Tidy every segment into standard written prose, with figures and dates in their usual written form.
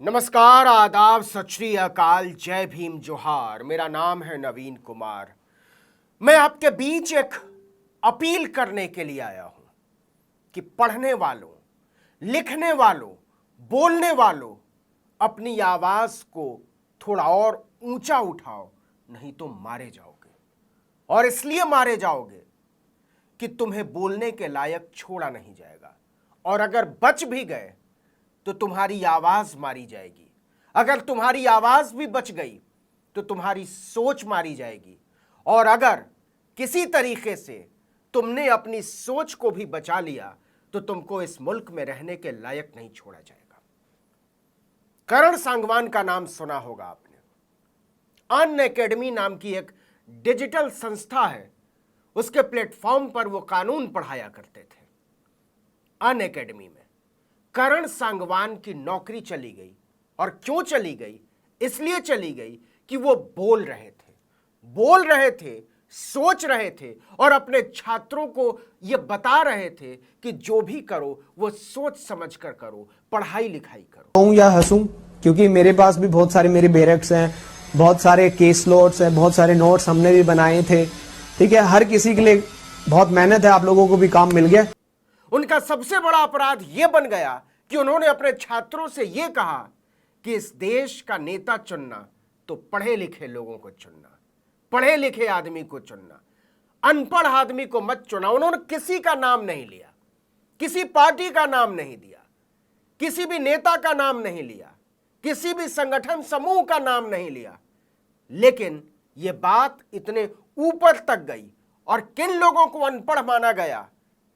नमस्कार, आदाब, सत श्री अकाल, जय भीम, जोहार। मेरा नाम है नवीन कुमार। मैं आपके बीच एक अपील करने के लिए आया हूं कि पढ़ने वालों, लिखने वालों, बोलने वालों, अपनी आवाज को थोड़ा और ऊंचा उठाओ, नहीं तो मारे जाओगे। और इसलिए मारे जाओगे कि तुम्हें बोलने के लायक छोड़ा नहीं जाएगा, और अगर बच भी गए तो तुम्हारी आवाज मारी जाएगी। अगर तुम्हारी आवाज भी बच गई तो तुम्हारी सोच मारी जाएगी। और अगर किसी तरीके से तुमने अपनी सोच को भी बचा लिया तो तुमको इस मुल्क में रहने के लायक नहीं छोड़ा जाएगा। करण सांगवान का नाम सुना होगा आपने। अनअकैडमी नाम की एक डिजिटल संस्था है, उसके प्लेटफॉर्म पर वो कानून पढ़ाया करते थे। अनअकैडमी में करण सांगवान की नौकरी चली गई। और क्यों चली गई? इसलिए चली गई कि वो बोल रहे थे, सोच रहे थे और अपने छात्रों को ये बता रहे थे कि जो भी करो वो सोच समझ कर करो, पढ़ाई लिखाई करो। हूं या हंसूं, क्योंकि मेरे पास भी बहुत सारे मेरे बैरक्स हैं, बहुत सारे केस नोट्स हैं, बहुत सारे नोट्स हमने भी बनाए थे। ठीक है, हर किसी के लिए बहुत मेहनत है, आप लोगों को भी काम मिल गया। उनका सबसे बड़ा अपराध यह बन गया कि उन्होंने अपने छात्रों से यह कहा कि इस देश का नेता चुनना तो पढ़े लिखे लोगों को चुनना, पढ़े लिखे आदमी को चुनना, अनपढ़ आदमी को मत चुना। उन्होंने किसी का नाम नहीं लिया, किसी पार्टी का नाम नहीं दिया, किसी भी नेता का नाम नहीं लिया, किसी भी संगठन समूह का नाम नहीं लिया। लेकिन यह बात इतने ऊपर तक गई और किन लोगों को अनपढ़ माना गया,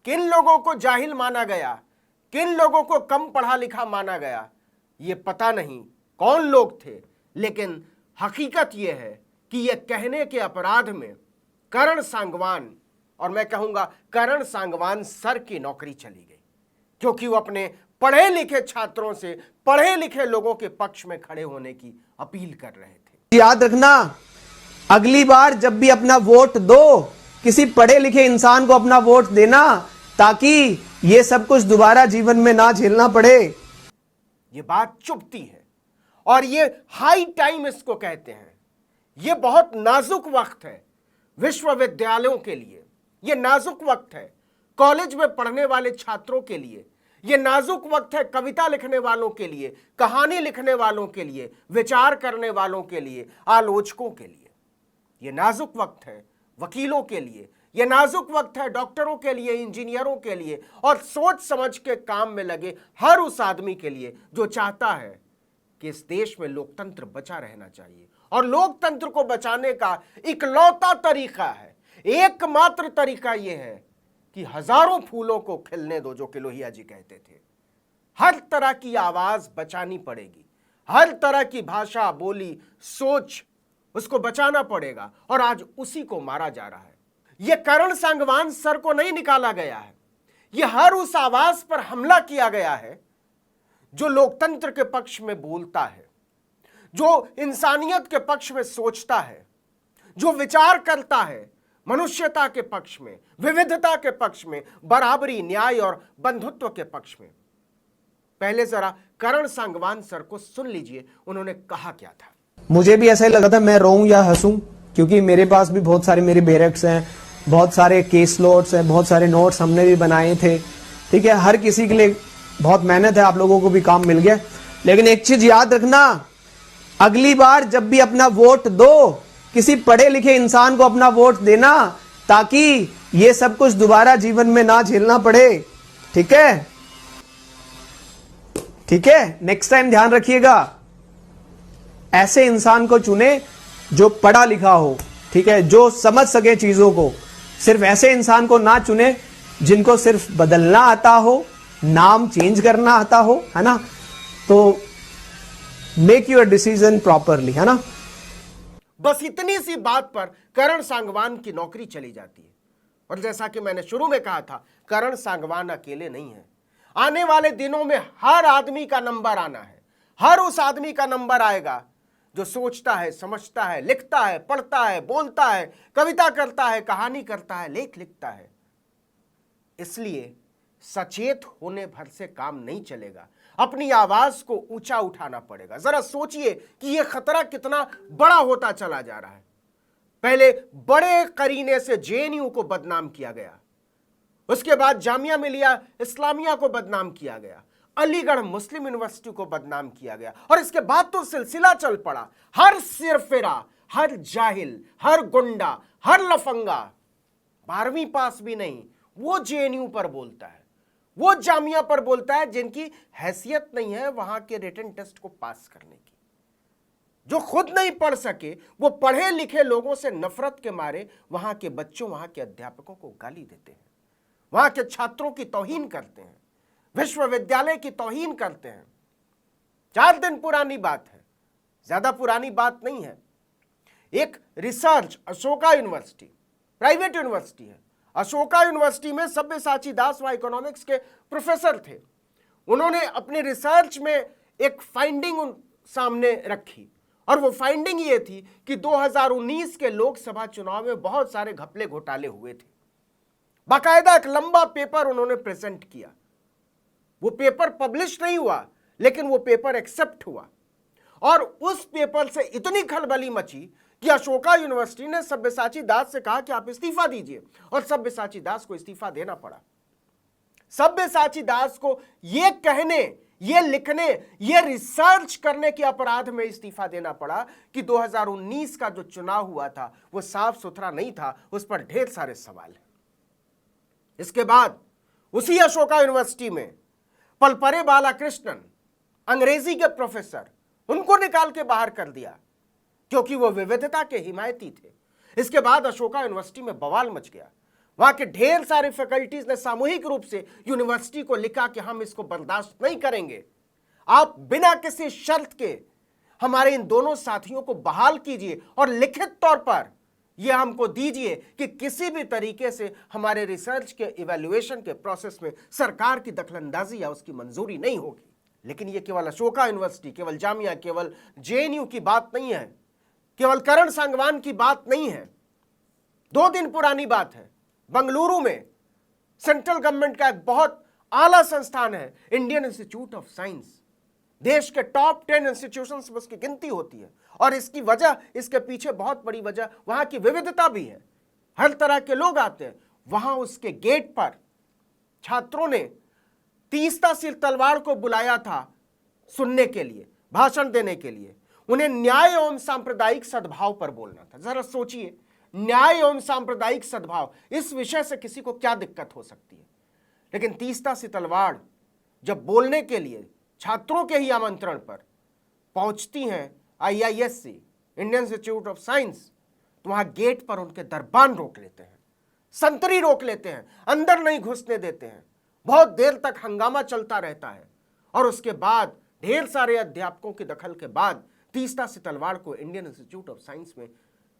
किन लोगों को जाहिल माना गया, किन लोगों को कम पढ़ा लिखा माना गया, ये पता नहीं कौन लोग थे। लेकिन हकीकत यह है कि यह कहने के अपराध में करण सांगवान, और मैं कहूंगा करण सांगवान सर की नौकरी चली गई, क्योंकि वो अपने पढ़े लिखे छात्रों से पढ़े लिखे लोगों के पक्ष में खड़े होने की अपील कर रहे थे। याद रखना, अगली बार जब भी अपना वोट दो, किसी पढ़े लिखे इंसान को अपना वोट देना, ताकि ये सब कुछ दोबारा जीवन में ना झेलना पड़े। ये बात चुभती है और ये हाई टाइम इसको कहते हैं। ये बहुत नाजुक वक्त है विश्वविद्यालयों के लिए, ये नाजुक वक्त है कॉलेज में पढ़ने वाले छात्रों के लिए, ये नाजुक वक्त है कविता लिखने वालों के लिए, कहानी लिखने वालों के लिए, विचार करने वालों के लिए, आलोचकों के लिए। ये नाजुक वक्त है वकीलों के लिए, यह नाजुक वक्त है डॉक्टरों के लिए, इंजीनियरों के लिए और सोच समझ के काम में लगे हर उस आदमी के लिए जो चाहता है कि इस देश में लोकतंत्र बचा रहना चाहिए। और लोकतंत्र को बचाने का इकलौता तरीका है, एकमात्र तरीका यह है कि हजारों फूलों को खिलने दो, जो कि लोहिया जी कहते थे। हर तरह की आवाज बचानी पड़ेगी, हर तरह की भाषा, बोली, सोच, उसको बचाना पड़ेगा। और आज उसी को मारा जा रहा है। यह करण सांगवान सर को नहीं निकाला गया है, यह हर उस आवाज पर हमला किया गया है जो लोकतंत्र के पक्ष में बोलता है, जो इंसानियत के पक्ष में सोचता है, जो विचार करता है मनुष्यता के पक्ष में, विविधता के पक्ष में, बराबरी, न्याय और बंधुत्व के पक्ष में। पहले जरा करण सांगवान सर को सुन लीजिए, उन्होंने कहा क्या था। मुझे भी ऐसा ही लगा था, मैं रोऊं या हंसूं, क्योंकि मेरे पास भी बहुत सारे मेरे बैरक्स हैं, बहुत सारे केस नोट्स हैं, बहुत सारे नोट्स हमने भी बनाए थे। ठीक है, हर किसी के लिए बहुत मेहनत है, आप लोगों को भी काम मिल गया। लेकिन एक चीज याद रखना, अगली बार जब भी अपना वोट दो, किसी पढ़े लिखे इंसान को अपना वोट देना, ताकि ये सब कुछ दोबारा जीवन में ना झेलना पड़े। ठीक है, ठीक है, नेक्स्ट टाइम ध्यान रखिएगा, ऐसे इंसान को चुने जो पढ़ा लिखा हो। ठीक है, जो समझ सके चीजों को। सिर्फ ऐसे इंसान को ना चुने जिनको सिर्फ बदलना आता हो, नाम चेंज करना आता हो, है ना। तो मेक योर डिसीजन प्रॉपरली, है ना। बस इतनी सी बात पर करण सांगवान की नौकरी चली जाती है। और जैसा कि मैंने शुरू में कहा था, करण सांगवान अकेले नहीं है। आने वाले दिनों में हर आदमी का नंबर आना है, हर उस आदमी का नंबर आएगा जो सोचता है, समझता है, लिखता है, पढ़ता है, बोलता है, कविता करता है, कहानी करता है, लेख लिखता है। इसलिए सचेत होने भर से काम नहीं चलेगा। अपनी आवाज को ऊंचा उठाना पड़ेगा। जरा सोचिए कि यह खतरा कितना बड़ा होता चला जा रहा है। पहले बड़े करीने से जेएनयू को बदनाम किया गया, उसके बाद जामिया मिलिया इस्लामिया को बदनाम किया गया, अलीगढ़ मुस्लिम यूनिवर्सिटी को बदनाम किया गया, और इसके बाद तो सिलसिला चल पड़ा। हर सिरफिरा, हर जाहिल, हर गुंडा, हर लफंगा, 12वीं पास भी नहीं, वो जेएनयू पर बोलता है, वो जामिया पर बोलता है जिनकी हैसियत नहीं है वहां के रिटन टेस्ट को पास करने की। जो खुद नहीं पढ़ सके वो पढ़े लिखे लोगों से नफरत के मारे वहां के बच्चों, वहां के अध्यापकों को गाली देते हैं, वहां के छात्रों की तौहीन करते हैं, विश्वविद्यालय की तौहीन करते हैं। 4 दिन पुरानी बात है, ज्यादा पुरानी बात नहीं है। एक research Ashoka university, private university है, अशोका यूनिवर्सिटी में सब्यसाची दास वह इकोनॉमिक्स के प्रोफेसर थे। उन्होंने अपने रिसर्च में एक फाइंडिंग सामने रखी, और वो फाइंडिंग ये थी कि 2019 के लोकसभा चुनाव में बहुत सारे घपले घोटाले हुए थे। बाकायदा एक लंबा पेपर उन्होंने प्रेजेंट किया। वो पेपर पब्लिश नहीं हुआ, लेकिन वो पेपर एक्सेप्ट हुआ, और उस पेपर से इतनी खलबली मची कि अशोका यूनिवर्सिटी ने सब्यसाची दास से कहा कि आप इस्तीफा दीजिए, और सब्यसाची दास को इस्तीफा देना पड़ा। सब्यसाची दास को ये कहने, ये लिखने, ये रिसर्च करने के अपराध में इस्तीफा देना पड़ा कि 2019 का जो चुनाव हुआ था वो साफ सुथरा नहीं था, उस पर ढेर सारे सवाल हैं। इसके बाद उसी अशोका यूनिवर्सिटी में पलपरे बालाकृष्णन, अंग्रेजी के प्रोफेसर, उनको निकाल के बाहर कर दिया क्योंकि वो विविधता के हिमायती थे। इसके बाद अशोका यूनिवर्सिटी में बवाल मच गया। वहां के ढेर सारे फैकल्टीज ने सामूहिक रूप से यूनिवर्सिटी को लिखा कि हम इसको बर्दाश्त नहीं करेंगे, आप बिना किसी शर्त के हमारे इन दोनों साथियों को बहाल कीजिए, और लिखित तौर पर यह हमको दीजिए कि किसी भी तरीके से हमारे रिसर्च के इवैल्यूएशन के प्रोसेस में सरकार की दखलंदाजी या उसकी मंजूरी नहीं होगी। लेकिन यह केवल अशोका यूनिवर्सिटी, केवल जामिया, केवल जेएनयू की बात नहीं है, केवल करण सांगवान की बात नहीं है। 2 दिन पुरानी बात है, बंगलुरु में सेंट्रल गवर्नमेंट का एक बहुत आला संस्थान है, इंडियन इंस्टीट्यूट ऑफ साइंस। देश के टॉप 10 इंस्टीट्यूशंस में उसकी गिनती होती है, और इसकी वजह, इसके पीछे बहुत बड़ी वजह वहां की विविधता भी है। हर तरह के लोग आते हैं वहां। उसके गेट पर छात्रों ने तीस्ता सिर तलवार को बुलाया था सुनने के लिए, भाषण देने के लिए। उन्हें न्याय एवं सांप्रदायिक सद्भाव पर बोलना था। जरा सोचिए, न्याय एवं सांप्रदायिक सद्भाव, इस विषय से किसी को क्या दिक्कत हो सकती है। लेकिन तीस्ता सिर तलवार जब बोलने के लिए छात्रों के ही आमंत्रण पर पहुंचती हैं IISc, Indian institute of science, तो वहां गेट पर उनके दरबान रोक लेते हैं, संतरी रोक लेते हैं, अंदर नहीं घुसने देते हैं। बहुत देर तक हंगामा चलता रहता है, और उसके बाद ढेर सारे अध्यापकों की दखल के बाद तीस्ता सिर तलवार को इंडियन इंस्टीट्यूट ऑफ साइंस में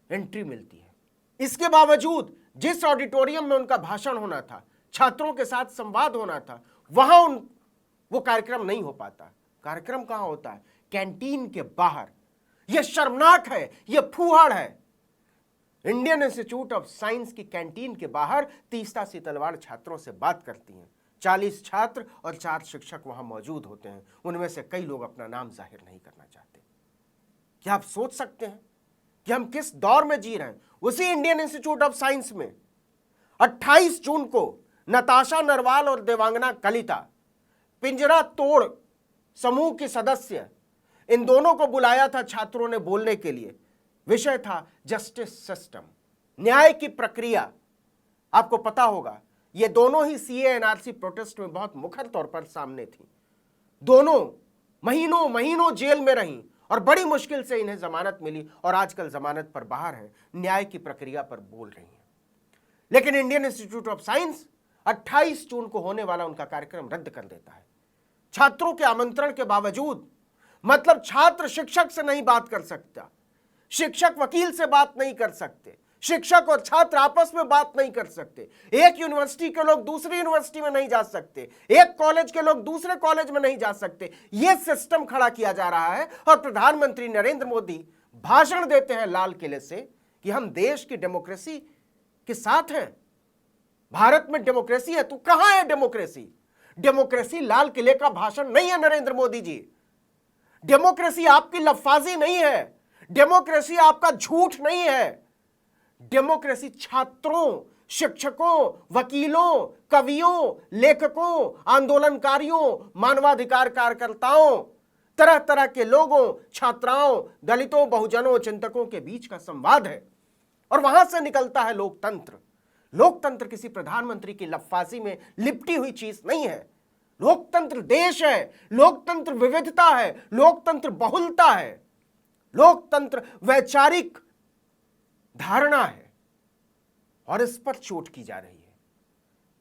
एंट्री मिलती है। इसके बावजूद जिस ऑडिटोरियम में उनका भाषण होना था, छात्रों के साथ संवाद होना था, वहां वो कार्यक्रम नहीं हो पाता। कार्यक्रम कहां होता है? कैंटीन के बाहर। यह शर्मनाक है, यह फूहड़ है। इंडियन इंस्टीट्यूट ऑफ साइंस की कैंटीन के बाहर तीस्ता सिर तलवार छात्रों से बात करती हैं। 40 छात्र और 4 शिक्षक वहां मौजूद होते हैं। उनमें से कई लोग अपना नाम जाहिर नहीं करना चाहते। क्या आप सोच सकते हैं कि हम किस दौर में जी रहे हैं? उसी इंडियन इंस्टीट्यूट ऑफ साइंस में 28 जून को नताशा नरवाल और देवांगना कलिता, पिंजरा तोड़ समूह के सदस्य, इन दोनों को बुलाया था छात्रों ने बोलने के लिए। विषय था जस्टिस सिस्टम, न्याय की प्रक्रिया। आपको पता होगा ये दोनों ही CAA NRC प्रोटेस्ट में बहुत मुखर तौर पर सामने थी। दोनों महीनों महीनों जेल में रहीं और बड़ी मुश्किल से इन्हें जमानत मिली, और आजकल जमानत पर बाहर हैं, न्याय की प्रक्रिया पर बोल रही हैं। लेकिन इंडियन इंस्टीट्यूट ऑफ साइंस 28 जून को होने वाला उनका कार्यक्रम रद्द कर देता है, छात्रों के आमंत्रण के बावजूद। मतलब छात्र शिक्षक से नहीं बात कर सकता, शिक्षक वकील से बात नहीं कर सकते, शिक्षक और छात्र आपस में बात नहीं कर सकते, एक यूनिवर्सिटी के लोग दूसरी यूनिवर्सिटी में नहीं जा सकते, एक कॉलेज के लोग दूसरे कॉलेज में नहीं जा सकते। यह सिस्टम खड़ा किया जा रहा है, और प्रधानमंत्री नरेंद्र मोदी भाषण देते हैं लाल किले से कि हम देश की डेमोक्रेसी के साथ हैं, भारत में डेमोक्रेसी है। तो कहां है डेमोक्रेसी? डेमोक्रेसी लाल किले का भाषण नहीं है नरेंद्र मोदी जी। डेमोक्रेसी आपकी लफाजी नहीं है। डेमोक्रेसी आपका झूठ नहीं है। डेमोक्रेसी छात्रों, शिक्षकों, वकीलों, कवियों, लेखकों, आंदोलनकारियों, मानवाधिकार कार्यकर्ताओं, तरह तरह के लोगों, छात्राओं, दलितों, बहुजनों, चिंतकों के बीच का संवाद है। और वहां से निकलता है लोकतंत्र। लोकतंत्र किसी प्रधानमंत्री की लफाजी में लिपटी हुई चीज नहीं है। लोकतंत्र देश है, लोकतंत्र विविधता है, लोकतंत्र बहुलता है, लोकतंत्र वैचारिक धारणा है। और इस पर चोट की जा रही है।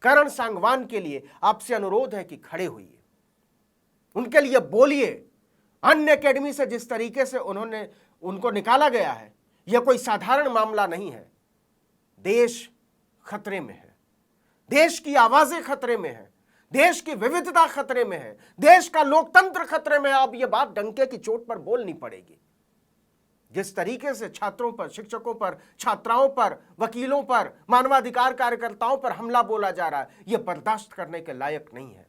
करण सांगवान के लिए आपसे अनुरोध है कि खड़े होइए, उनके लिए बोलिए। अन्य एकेडमी से जिस तरीके से उनको निकाला गया है, यह कोई साधारण मामला नहीं है। देश खतरे में है, देश की आवाजें खतरे में है, देश की विविधता खतरे में है, देश का लोकतंत्र खतरे में है। अब यह बात डंके की चोट पर बोलनी पड़ेगी। जिस तरीके से छात्रों पर, शिक्षकों पर, छात्राओं पर, वकीलों पर, मानवाधिकार कार्यकर्ताओं पर हमला बोला जा रहा है, यह बर्दाश्त करने के लायक नहीं है।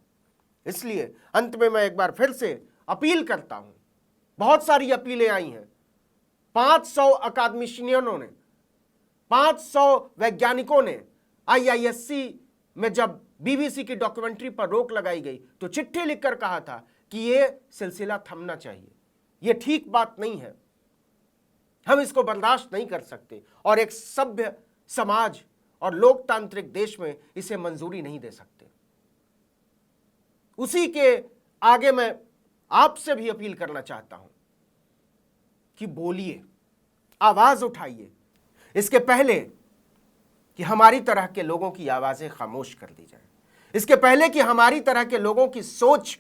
इसलिए अंत में मैं एक बार फिर से अपील करता हूं। बहुत सारी अपीलें आई हैं। 500 अकादमिशियनों ने, 500 वैज्ञानिकों ने IISc में जब BBC की डॉक्यूमेंट्री पर रोक लगाई गई तो चिट्ठी लिखकर कहा था कि यह सिलसिला थमना चाहिए। यह ठीक बात नहीं है, हम इसको बर्दाश्त नहीं कर सकते और एक सभ्य समाज और लोकतांत्रिक देश में इसे मंजूरी नहीं दे सकते। उसी के आगे मैं आपसे भी अपील करना चाहता हूं कि बोलिए, आवाज उठाइए, इसके पहले कि हमारी तरह के लोगों की आवाजें खामोश कर दी जाए, इसके पहले कि हमारी तरह के लोगों की सोच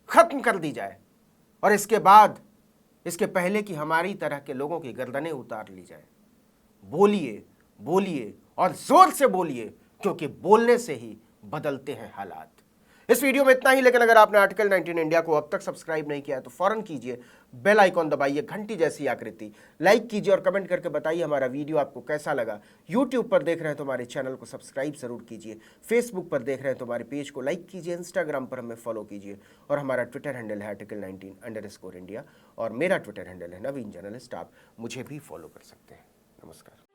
खत्म कर दी जाए, और इसके बाद, इसके पहले कि हमारी तरह के लोगों की गर्दनें उतार ली जाए। बोलिए, बोलिए और जोर से बोलिए, क्योंकि बोलने से ही बदलते हैं हालात। इस वीडियो में इतना ही, लेकिन अगर आपने आर्टिकल 19 इंडिया को अब तक सब्सक्राइब नहीं किया है तो फौरन कीजिए, बेल आइकॉन दबाइए, घंटी जैसी आकृति, लाइक कीजिए और कमेंट करके बताइए हमारा वीडियो आपको कैसा लगा। यूट्यूब पर देख रहे हैं तो हमारे चैनल को सब्सक्राइब जरूर कीजिए, फेसबुक पर देख रहे हैं तो हमारे पेज को लाइक कीजिए, इंस्टाग्राम पर हमें फॉलो कीजिए और हमारा ट्विटर हैंडल है article19_India और मेरा ट्विटर हैंडल है नवीन जर्नलिस्ट। आप मुझे भी फॉलो कर सकते हैं। नमस्कार।